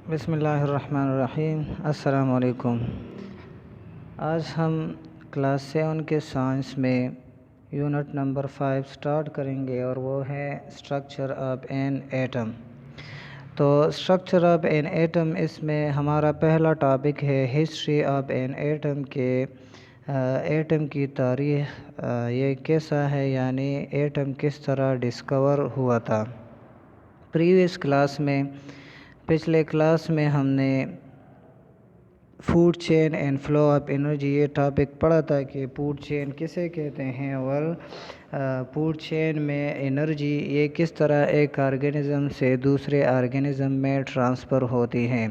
بسم اللہ الرحمن الرحیم۔ السلام علیکم۔ آج ہم کلاس 7 کے سائنس میں یونٹ نمبر 5 سٹارٹ کریں گے اور وہ ہے اسٹرکچر آف این ایٹم۔ تو اسٹرکچر آف این ایٹم، اس میں ہمارا پہلا ٹاپک ہے ہسٹری آف این ایٹم کے ایٹم کی تاریخ، یہ کیسا ہے، یعنی ایٹم کس طرح ڈسکور ہوا تھا۔ پچھلے کلاس میں ہم نے food chain and flow of energy یہ ٹاپک پڑھا تھا کہ فوڈ چین کسے کہتے ہیں اور فوڈ چین میں انرجی یہ کس طرح ایک آرگینزم سے دوسرے آرگینزم میں ٹرانسفر ہوتی ہیں،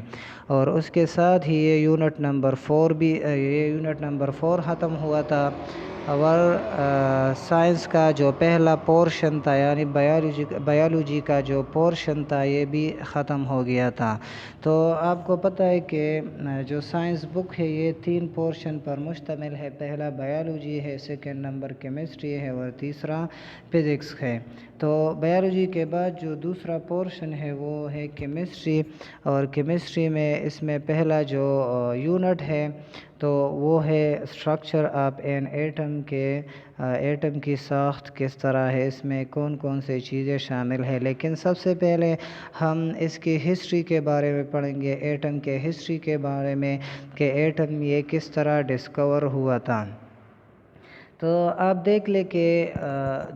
اور اس کے ساتھ ہی یہ یونٹ نمبر 4 ختم ہوا تھا، اور سائنس کا جو پہلا پورشن تھا یعنی بایولوجی کا جو پورشن تھا یہ بھی ختم ہو گیا تھا۔ تو آپ کو پتہ ہے کہ جو سائنس بک ہے یہ 3 پورشن پر مشتمل ہے، پہلا بایولوجی ہے، سیکنڈ نمبر کیمسٹری ہے اور تیسرا فزکس ہے۔ تو بایولوجی کے بعد جو دوسرا پورشن ہے وہ ہے کیمسٹری، اور کیمسٹری میں اس میں پہلا جو یونٹ ہے تو وہ ہے اسٹرکچر آف این ایٹم کے ایٹم کی ساخت کس طرح ہے، اس میں کون کون سے چیزیں شامل ہیں۔ لیکن سب سے پہلے ہم اس کی ہسٹری کے بارے میں پڑھیں گے، ایٹم کے ہسٹری کے بارے میں کہ ایٹم یہ کس طرح ڈسکور ہوا تھا۔ تو آپ دیکھ لیں کہ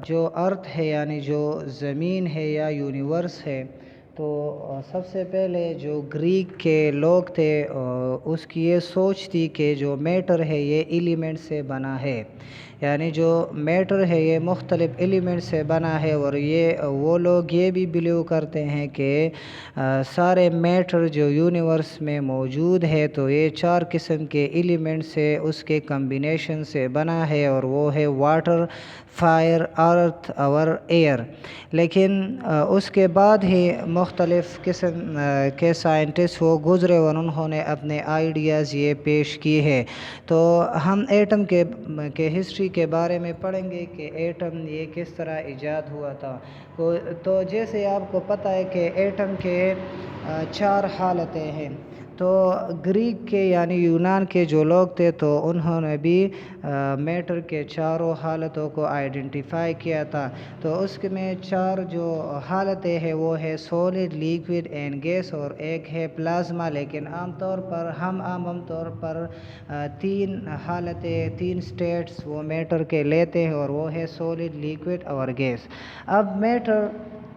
جو ارتھ ہے یعنی جو زمین ہے یا یونیورس ہے، تو سب سے پہلے جو گریک کے لوگ تھے اس کی یہ سوچ تھی کہ جو میٹر ہے یہ ایلیمنٹ سے بنا ہے، یعنی جو میٹر ہے یہ مختلف ایلیمنٹ سے بنا ہے، اور وہ لوگ یہ بھی بلیو کرتے ہیں کہ سارے میٹر جو یونیورس میں موجود ہے تو یہ 4 قسم کے ایلیمنٹ سے اس کے کمبینیشن سے بنا ہے، اور وہ ہے واٹر، فائر، ارتھ اور ایئر۔ لیکن اس کے بعد ہی مختلف قسم کے سائنٹسٹ وہ گزرے اور انہوں نے اپنے آئیڈیاز یہ پیش کی ہے۔ تو ہم ایٹم کے ہسٹری کے بارے میں پڑھیں گے کہ ایٹم یہ کس طرح ایجاد ہوا تھا۔ تو جیسے آپ کو پتہ ہے کہ ایٹم کے 4 حالتیں ہیں، تو گریک کے یعنی یونان کے جو لوگ تھے تو انہوں نے بھی میٹر کے 4 حالتوں کو آئیڈینٹیفائی کیا تھا۔ تو اس میں 4 جو حالتیں ہیں وہ ہے سولڈ، لیکوڈ اینڈ گیس، اور ایک ہے پلازما۔ لیکن عام طور پر 3 حالتیں، 3 سٹیٹس وہ میٹر کے لیتے ہیں، اور وہ ہے سولڈ، لیکوڈ اور گیس۔ اب میٹر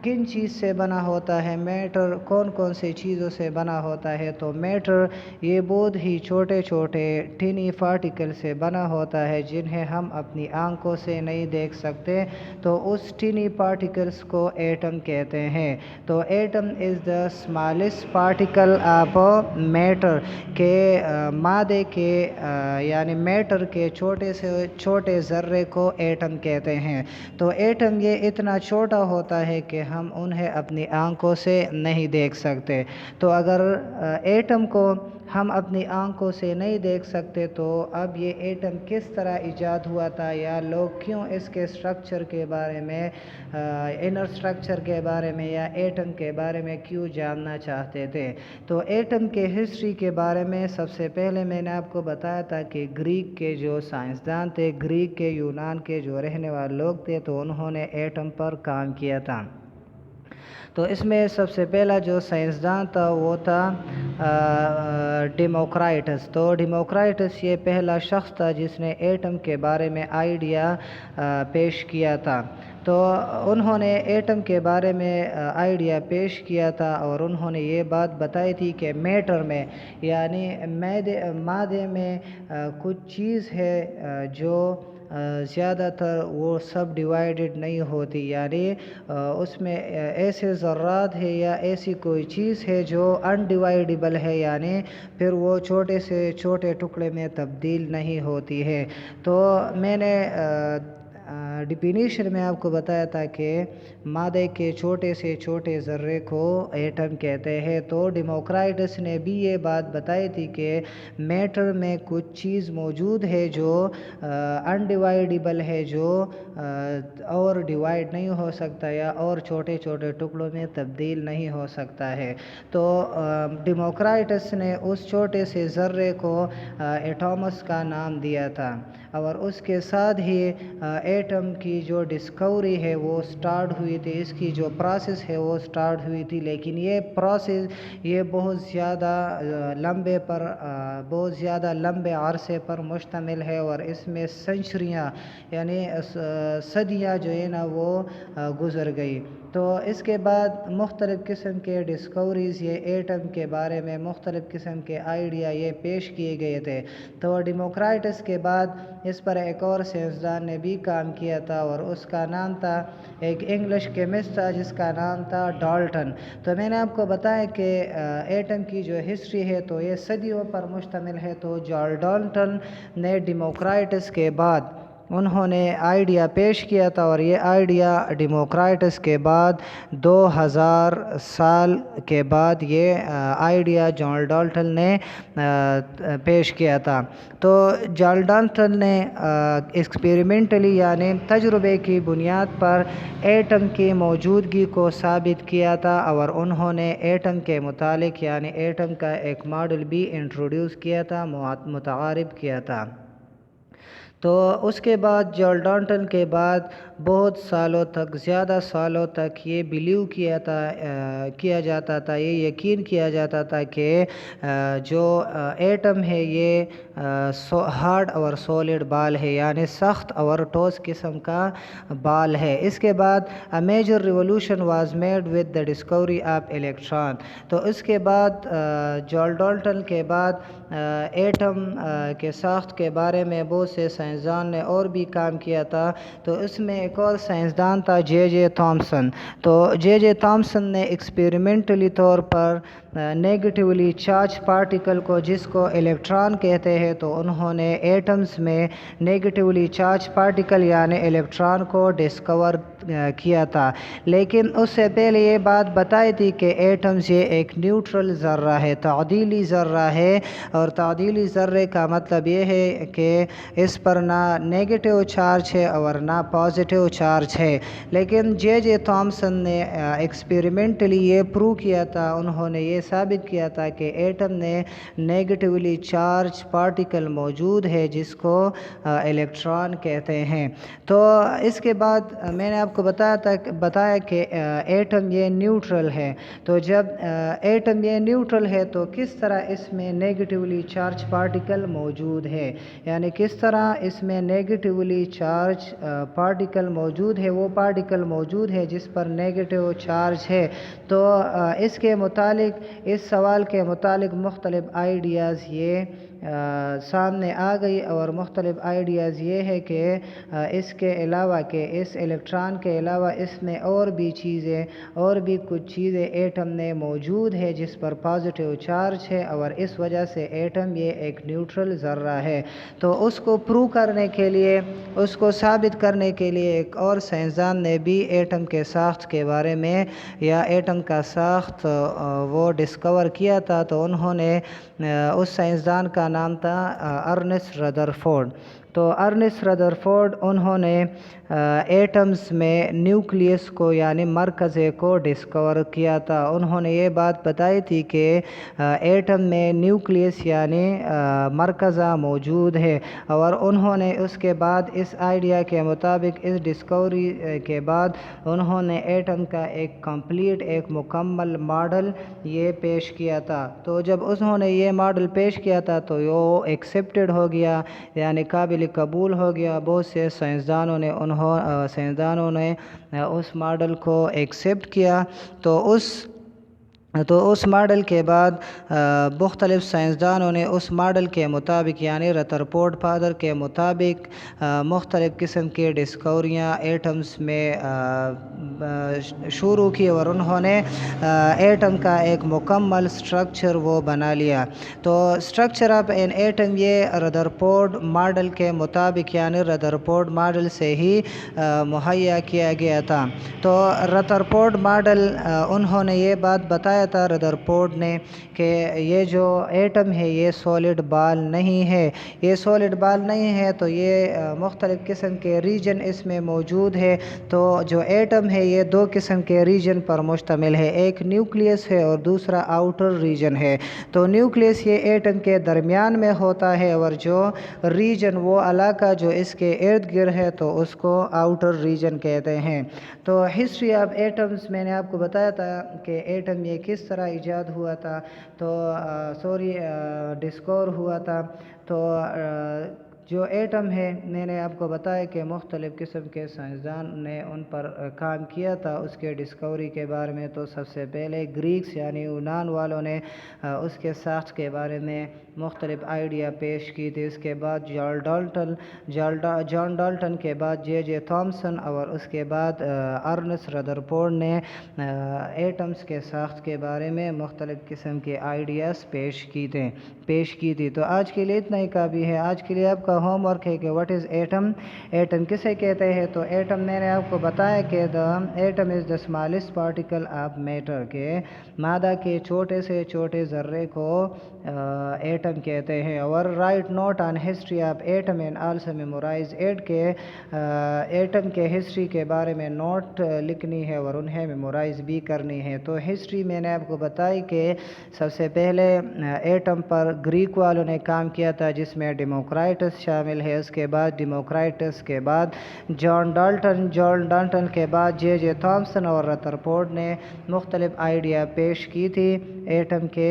کن چیز سے بنا ہوتا ہے، میٹر کون کون سی چیزوں سے بنا ہوتا ہے، تو میٹر یہ بہت ہی چھوٹے چھوٹے ٹینی پارٹیکل سے بنا ہوتا ہے جنہیں ہم اپنی آنکھوں سے نہیں دیکھ سکتے، تو اس ٹینی پارٹیکلز کو ایٹم کہتے ہیں۔ تو atom is the smallest particle of matter, کہ مادے کے یعنی میٹر کے چھوٹے سے چھوٹے ذرے کو ایٹم کہتے ہیں۔ تو ایٹم یہ اتنا چھوٹا ہوتا ہے کہ ہم انہیں اپنی آنکھوں سے نہیں دیکھ سکتے۔ تو اگر ایٹم کو ہم اپنی آنکھوں سے نہیں دیکھ سکتے تو اب یہ ایٹم کس طرح ایجاد ہوا تھا، یا لوگ کیوں اس کے اسٹرکچر کے بارے میں، انر اسٹرکچر کے بارے میں یا ایٹم کے بارے میں کیوں جاننا چاہتے تھے۔ تو ایٹم کے ہسٹری کے بارے میں سب سے پہلے میں نے آپ کو بتایا تھا کہ گریک کے جو سائنسدان تھے، گریک کے یونان کے جو رہنے والے لوگ تھے تو انہوں نے ایٹم پر کام کیا تھا۔ تو اس میں سب سے پہلا جو سائنسدان تھا وہ تھا ڈیموکرائٹس۔ تو ڈیموکرائٹس یہ پہلا شخص تھا جس نے ایٹم کے بارے میں آئیڈیا پیش کیا تھا۔ تو انہوں نے ایٹم کے بارے میں آئیڈیا پیش کیا تھا، اور انہوں نے یہ بات بتائی تھی کہ میٹر میں یعنی مادے میں کچھ چیز ہے جو زیادہ تر وہ سب ڈیوائیڈڈ نہیں ہوتی، یعنی اس میں ایسے ذرات ہے یا ایسی کوئی چیز ہے جو انڈیوائیڈیبل ہے، یعنی پھر وہ چھوٹے سے چھوٹے ٹکڑے میں تبدیل نہیں ہوتی ہے۔ تو میں نے ڈیفینیشن میں آپ کو بتایا تھا کہ مادے کے چھوٹے سے چھوٹے ذرے کو ایٹم کہتے ہیں، تو ڈیموکرائٹس نے بھی یہ بات بتائی تھی کہ میٹر میں کچھ چیز موجود ہے جو انڈیوائیڈیبل ہے، جو اور ڈیوائیڈ نہیں ہو سکتا یا اور چھوٹے چھوٹے ٹکڑوں میں تبدیل نہیں ہو سکتا ہے۔ تو ڈیموکرائٹس نے اس چھوٹے سے ذرے کو ایٹمس کا نام دیا تھا، اور اس کے ساتھ ہی ایٹم کی جو ڈسکوری ہے وہ سٹارٹ ہوئی تھی، اس کی جو پروسیس ہے وہ سٹارٹ ہوئی تھی، لیکن یہ پروسیس یہ بہت زیادہ لمبے عرصے پر مشتمل ہے، اور اس میں سنچریاں یعنی صدیاں جو ہے نا وہ گزر گئی۔ تو اس کے بعد مختلف قسم کے ڈسکوریز یہ ایٹم کے بارے میں مختلف قسم کے آئیڈیا یہ پیش کیے گئے تھے۔ تو ڈیموکرائٹس کے بعد اس پر ایک اور سائنسدان نے بھی کام کیا تھا، اور اس کا نام تھا، ایک انگلش کیمسٹ تھا جس کا نام تھا ڈالٹن۔ تو میں نے آپ کو بتایا کہ ایٹم کی جو ہسٹری ہے تو یہ صدیوں پر مشتمل ہے۔ تو ڈالٹن نے ڈیموکرائٹس کے بعد انہوں نے آئیڈیا پیش کیا تھا، اور یہ آئیڈیا ڈیموکرائٹس کے بعد 2000 سال کے بعد یہ آئیڈیا جان ڈالٹن نے پیش کیا تھا۔ تو جان ڈالٹن نے ایکسپیریمنٹلی یعنی تجربے کی بنیاد پر ایٹم کی موجودگی کو ثابت کیا تھا، اور انہوں نے ایٹم کے متعلق یعنی ایٹم کا ایک ماڈل بھی انٹروڈیوس کیا تھا، متعارف کیا تھا۔ تو اس کے بعد جان ڈالٹن کے بعد بہت سالوں تک، زیادہ سالوں تک یہ بلیو کیا جاتا تھا، یہ یقین کیا جاتا تھا کہ جو ایٹم ہے یہ ہارڈ اور سولڈ بال ہے، یعنی سخت اور ٹھوس قسم کا بال ہے۔ اس کے بعد major revolution was made with the discovery of electron. تو اس کے بعد جان ڈالٹن کے بعد ایٹم کے ساخت کے بارے میں بہت سے سائنسدان نے اور بھی کام کیا تھا۔ تو اس میں ایک اور سائنسدان تھا جے تھامسن۔ تو جے تھامسن نے ایکسپیریمنٹلی طور پر نیگیٹیولی چارج پارٹیکل کو، جس کو الیکٹران کہتے ہیں، تو انہوں نے ایٹمز میں نیگیٹیولی چارج پارٹیکل یعنی الیکٹران کو ڈسکور کیا تھا، لیکن اس سے پہلے یہ بات بتائی تھی کہ ایٹمز یہ ایک نیوٹرل ذرہ ہے، تعدیلی ذرہ ہے، اور تعدیلی ذرے کا مطلب یہ ہے کہ اس پر نہ نیگیٹیو چارج ہے اور نہ پازیٹیو چارج ہے۔ لیکن جے تھامسن نے ایکسپیریمنٹلی یہ پروو کیا تھا، انہوں نے یہ ثابت کیا تھا کہ ایٹم میں نیگیٹیولی چارج پارٹیکل موجود ہے جس کو الیکٹران کہتے ہیں۔ تو اس کے بعد میں نے آپ کو بتایا کہ ایٹم یہ نیوٹرل ہے۔ تو جب ایٹم یہ نیوٹرل ہے تو کس طرح اس میں نیگیٹیولی چارج پارٹیکل موجود ہے، یعنی کس طرح اس میں نیگیٹیولی چارج پارٹیکل موجود ہے، وہ پارٹیکل موجود ہے جس پر نیگیٹیو چارج ہے۔ تو اس کے متعلق، اس سوال کے متعلق مختلف آئیڈیاز یہ سامنے آ گئی، اور مختلف آئیڈیاز یہ ہے کہ اس کے علاوہ کہ اس الیکٹران کے علاوہ اس میں اور بھی کچھ چیزیں ایٹم میں موجود ہے جس پر پازیٹیو چارج ہے، اور اس وجہ سے ایٹم یہ ایک نیوٹرل ذرہ ہے۔ تو اس کو پروو کرنے کے لیے، اس کو ثابت کرنے کے لیے ایک اور سائنسدان نے بھی ایٹم کے ساخت کے بارے میں یا ایٹم کا ساخت وہ ڈسکور کیا تھا۔ تو انہوں نے اس سائنسدان کا نام تھا ارنسٹ رادرفورڈ۔ تو ارنسٹ رادرفورڈ انہوں نے ایٹمز میں نیوکلیس کو یعنی مرکزے کو ڈسکور کیا تھا۔ انہوں نے یہ بات بتائی تھی کہ ایٹم میں نیوکلیس یعنی مرکزہ موجود ہے، اور انہوں نے اس کے بعد اس آئیڈیا کے مطابق، اس ڈسکوری کے بعد انہوں نے ایٹم کا ایک مکمل ماڈل یہ پیش کیا تھا۔ تو جب انہوں نے یہ ماڈل پیش کیا تھا تو وہ ایکسیپٹڈ ہو گیا، یعنی قابل قبول ہو گیا۔ بہت سے سائنسدانوں نے اس ماڈل کو ایکسیپٹ کیا۔ تو اس تو اس ماڈل کے بعد مختلف سائنسدانوں نے اس ماڈل کے مطابق یعنی رترفورڈ فادر کے مطابق مختلف قسم کی ڈسکوریاں ایٹمز میں شروع کی، اور انہوں نے ایٹم کا ایک مکمل سٹرکچر وہ بنا لیا۔ تو سٹرکچر آف این ایٹم یہ رترفورڈ ماڈل کے مطابق یعنی رترفورڈ ماڈل سے ہی مہیا کیا گیا تھا۔ تو رترفورڈ ماڈل انہوں نے یہ بات بتایا تھا رترفورڈ نے کہ یہ جو ایٹم ہے یہ سولڈ بال نہیں ہے، یہ سولڈ بال نہیں ہے، تو یہ مختلف قسم کے ریجن اس میں موجود ہے۔ تو جو ایٹم ہے یہ دو قسم کے ریجن پر مشتمل ہے، ایک نیوکلیس ہے اور دوسرا آؤٹر ریجن ہے۔ تو نیوکلیس یہ ایٹم کے درمیان میں ہوتا ہے، اور جو ریجن وہ علاقہ جو اس کے ارد گرد ہے تو اس کو آؤٹر ریجن کہتے ہیں۔ تو ہسٹری آف ایٹمز میں نے آپ کو بتایا تھا کہ ایٹم یہ کس طرح ایجاد ہوا تھا، تو ڈسکور ہوا تھا۔ تو جو ایٹم ہے میں نے آپ کو بتایا کہ مختلف قسم کے سائنسدان نے ان پر کام کیا تھا اس کے ڈسکوری کے بارے میں۔ تو سب سے پہلے گریکس یعنی یونان والوں نے اس کے ساخت کے بارے میں مختلف آئیڈیا پیش کی تھی۔ اس کے بعد جان ڈالٹن کے بعد جے تھامسن اور اس کے بعد ارنسٹ رترفورڈ نے ایٹمز کے ساخت کے بارے میں مختلف قسم کے آئیڈیاز پیش کی تھی۔ تو آج کے لیے اتنا ہی کافی ہے۔ آج کے لیے آپ کا ہوم ورک ہے کہ واٹ از ایٹم، ایٹم کسے کہتے ہیں۔ تو ایٹم میں نے آپ کو بتایا کہ atom is the smallest particle of matter, کہ مادہ کے چھوٹے سے چھوٹے ذرے کو ایٹم کہتے ہیں۔ اور write note on history of atom and also memorize it, کہ ایٹم کے ہسٹری کے بارے میں نوٹ لکھنی ہے اور انہیں میمورائز بھی کرنی ہے۔ تو ہسٹری میں نے آپ کو بتائی کہ سب سے پہلے ایٹم پر گریک والوں نے کام کیا تھا جس میں ڈیموکرائٹس شامل ہے۔ اس کے بعد ڈیموکرائٹس کے بعد جان ڈالٹن کے بعد جے تھامسن اور رترفورڈ نے مختلف آئیڈیا پیش کی تھی ایٹم کے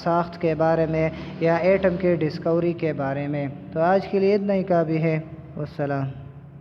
ساخت کے بارے میں یا ایٹم کے ڈسکوری کے بارے میں۔ تو آج کے لیے اتنا ہی کافی ہے۔ والسلام۔